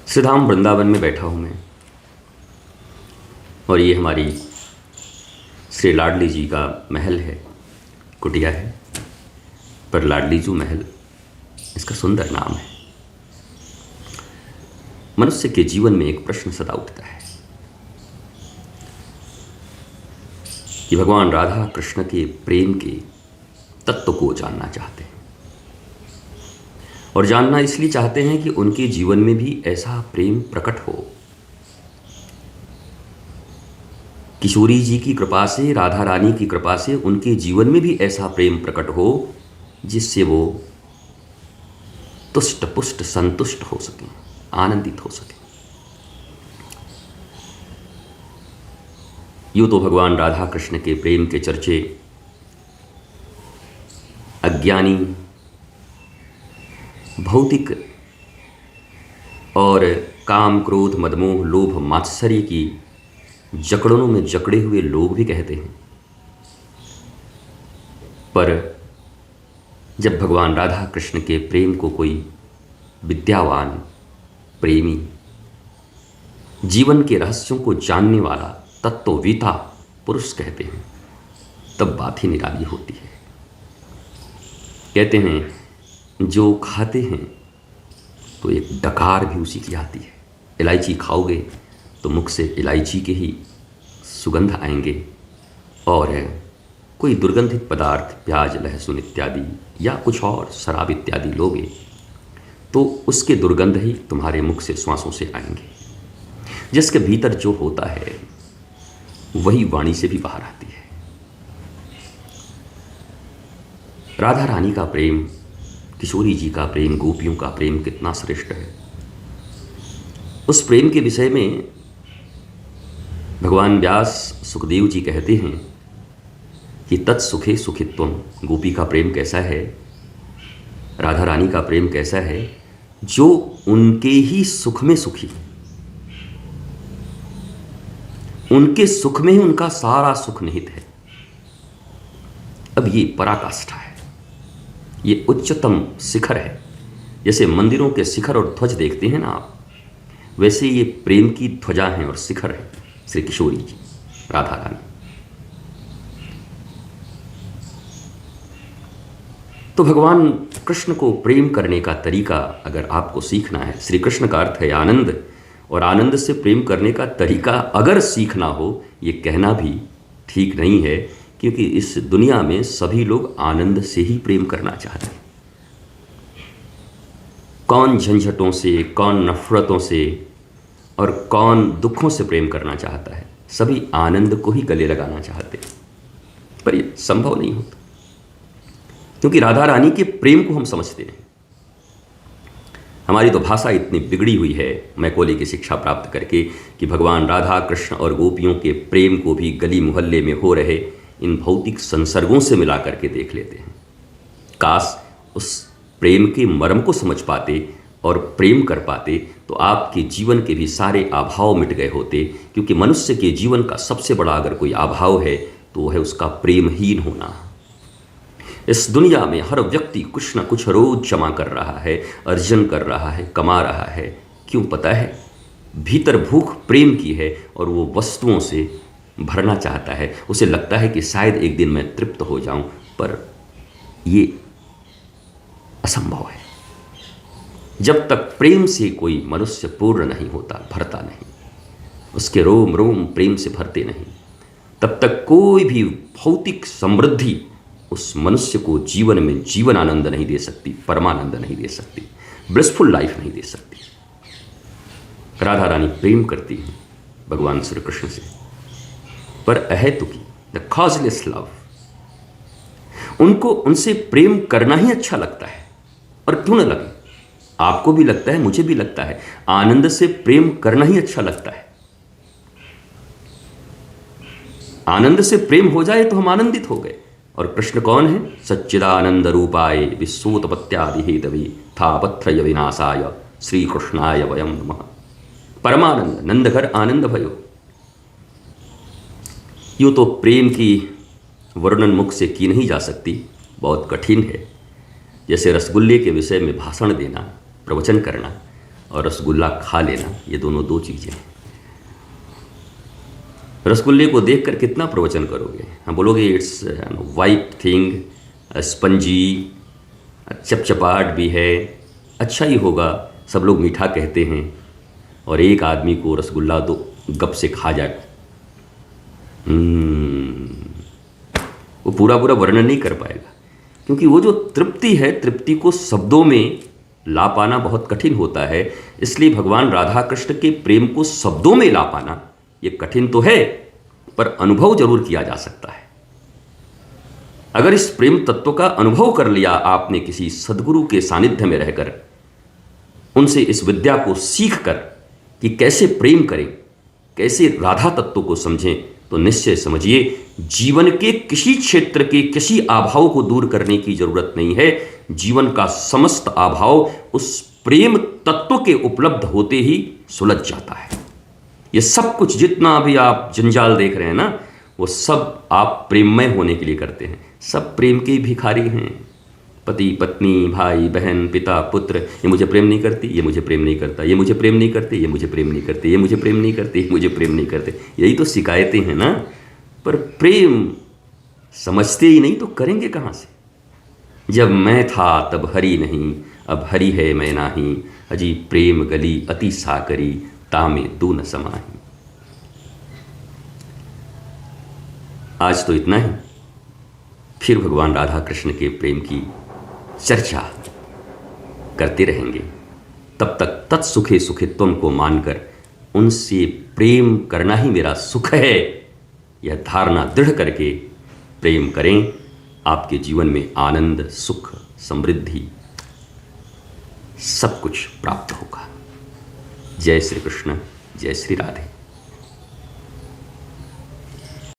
श्रीधाम वृंदावन में बैठा हूँ मैं, और ये हमारी श्री लाडली जी का महल है, कुटिया है, पर लाडली जी महल इसका सुंदर नाम है। मनुष्य के जीवन में एक प्रश्न सदा उठता है कि भगवान राधा कृष्ण के प्रेम के तत्व को जानना चाहते हैं, और जानना इसलिए चाहते हैं कि उनके जीवन में भी ऐसा प्रेम प्रकट हो। किशोरी जी की कृपा से, राधा रानी की कृपा से उनके जीवन में भी ऐसा प्रेम प्रकट हो जिससे वो तुष्ट पुष्ट संतुष्ट हो सकें, आनंदित हो सकें। यूँ तो भगवान राधा कृष्ण के प्रेम के चर्चे अज्ञानी, भौतिक और काम, क्रोध, मदमोह, लोभ, मात्सर्य की जकड़नों में जकड़े हुए लोग भी कहते हैं, पर जब भगवान राधा कृष्ण के प्रेम को कोई विद्यावान, प्रेमी, जीवन के रहस्यों को जानने वाला तत्ववेता पुरुष कहते हैं, तब बात ही निराली होती है। कहते हैं जो खाते हैं तो एक डकार भी उसी की आती है। इलायची खाओगे तो मुख से इलायची के ही सुगंध आएंगे, और कोई दुर्गंधित पदार्थ, प्याज, लहसुन इत्यादि या कुछ और शराब इत्यादि लोगे तो उसके दुर्गंध ही तुम्हारे मुख से, श्वासों से आएंगे। जिसके भीतर जो होता है वही वाणी से भी बाहर आती है। राधा रानी का प्रेम, किशोरी जी का प्रेम, गोपियों का प्रेम कितना श्रेष्ठ है। उस प्रेम के विषय में भगवान व्यास सुखदेव जी कहते हैं कि तत्सुखे सुखित्वम। गोपी का प्रेम कैसा है, राधा रानी का प्रेम कैसा है, जो उनके ही सुख में सुखी, उनके सुख में ही उनका सारा सुख निहित है। अब ये पराकाष्ठा है, ये उच्चतम शिखर है। जैसे मंदिरों के शिखर और ध्वज देखते हैं ना आप, वैसे ये प्रेम की ध्वजा हैं और शिखर है श्री किशोरी जी, राधा रानी। तो भगवान कृष्ण को प्रेम करने का तरीका अगर आपको सीखना है, श्री कृष्ण का अर्थ है आनंद, और आनंद से प्रेम करने का तरीका अगर सीखना हो, ये कहना भी ठीक नहीं है, क्योंकि इस दुनिया में सभी लोग आनंद से ही प्रेम करना चाहते हैं। कौन झंझटों से, कौन नफरतों से और कौन दुखों से प्रेम करना चाहता है? सभी आनंद को ही गले लगाना चाहते हैं, पर यह संभव नहीं होता, क्योंकि राधा रानी के प्रेम को हम समझते हैं। हमारी तो भाषा इतनी बिगड़ी हुई है मैकोले की शिक्षा प्राप्त करके कि भगवान राधा कृष्ण और गोपियों के प्रेम को भी गली मोहल्ले में हो रहे इन भौतिक संसर्गों से मिला करके देख लेते हैं। काश उस प्रेम के मर्म को समझ पाते और प्रेम कर पाते तो आपके जीवन के भी सारे अभाव मिट गए होते, क्योंकि मनुष्य के जीवन का सबसे बड़ा अगर कोई अभाव है तो वह है उसका प्रेमहीन होना। इस दुनिया में हर व्यक्ति कुछ न कुछ रोज जमा कर रहा है, अर्जन कर रहा है, कमा रहा है। क्यों पता है? भीतर भूख प्रेम की है और वो वस्तुओं से भरना चाहता है। उसे लगता है कि शायद एक दिन मैं तृप्त हो जाऊं, पर ये असंभव है। जब तक प्रेम से कोई मनुष्य पूर्ण नहीं होता, भरता नहीं, उसके रोम रोम प्रेम से भरते नहीं, तब तक कोई भी भौतिक समृद्धि उस मनुष्य को जीवन में जीवन आनंद नहीं दे सकती, परमानंद नहीं दे सकती, ब्लिसफुल लाइफ नहीं दे सकती। राधा रानी प्रेम करती हैं भगवान श्री कृष्ण से, पर अहेतुकी, द कॉजलेस लव। उनको उनसे प्रेम करना ही अच्छा लगता है, और क्यों न लगे, आपको भी लगता है, मुझे भी लगता है, आनंद से प्रेम करना ही अच्छा लगता है। आनंद से प्रेम हो जाए तो हम आनंदित हो गए। और कृष्ण कौन है? सच्चिदानंद रूपाय विश्वोत्पत्त्यादि हेतवे थापत्रय विनाशाय श्री कृष्णाय वयम नमः। परमानंद, नंदघर आनंद भयो। यूँ तो प्रेम की वर्णन मुख से की नहीं जा सकती, बहुत कठिन है। जैसे रसगुल्ले के विषय में भाषण देना, प्रवचन करना, और रसगुल्ला खा लेना, ये दोनों दो चीज़ें हैं। रसगुल्ले को देखकर कितना प्रवचन करोगे? हम बोलोगे इट्स वाइट थिंग, स्पंजी, चपचपाट भी है, अच्छा ही होगा, सब लोग मीठा कहते हैं, और एक आदमी को रसगुल्ला दो, गप से खा जाए, वो पूरा वर्णन नहीं कर पाएगा, क्योंकि वो जो तृप्ति है, तृप्ति को शब्दों में ला पाना बहुत कठिन होता है। इसलिए भगवान राधा कृष्ण के प्रेम को शब्दों में ला पाना ये कठिन तो है, पर अनुभव जरूर किया जा सकता है। अगर इस प्रेम तत्व का अनुभव कर लिया आपने किसी सद्गुरु के सानिध्य में रहकर, उनसे इस विद्या को सीख कर कि कैसे प्रेम करें, कैसे राधा तत्व को समझें, तो निश्चय समझिए जीवन के किसी क्षेत्र के किसी अभाव को दूर करने की जरूरत नहीं है। जीवन का समस्त अभाव उस प्रेम तत्व के उपलब्ध होते ही सुलझ जाता है। ये सब कुछ जितना भी आप जंजाल देख रहे हैं ना, वो सब आप प्रेममय होने के लिए करते हैं। सब प्रेम के भिखारी हैं, पति पत्नी, भाई बहन, पिता पुत्र। ये मुझे प्रेम नहीं करती, ये मुझे प्रेम नहीं करता, ये मुझे प्रेम नहीं करते, ये मुझे प्रेम नहीं करते, ये मुझे प्रेम नहीं करते, ये मुझे प्रेम नहीं करते। यही तो शिकायतें हैं ना। पर प्रेम समझते ही नहीं तो करेंगे कहाँ से? जब मैं था तब हरि नहीं, अब हरि है मैं नाही, अजी प्रेम गली अति साकरी, तामे दू न समाही। आज तो इतना ही, फिर भगवान राधा कृष्ण के प्रेम की चर्चा करते रहेंगे। तब तक तत्सुखे सुखित्वम को मानकर उनसे प्रेम करना ही मेरा सुख है, यह धारणा दृढ़ करके प्रेम करें। आपके जीवन में आनंद, सुख, समृद्धि सब कुछ प्राप्त होगा। जय श्री कृष्ण, जय श्री राधे।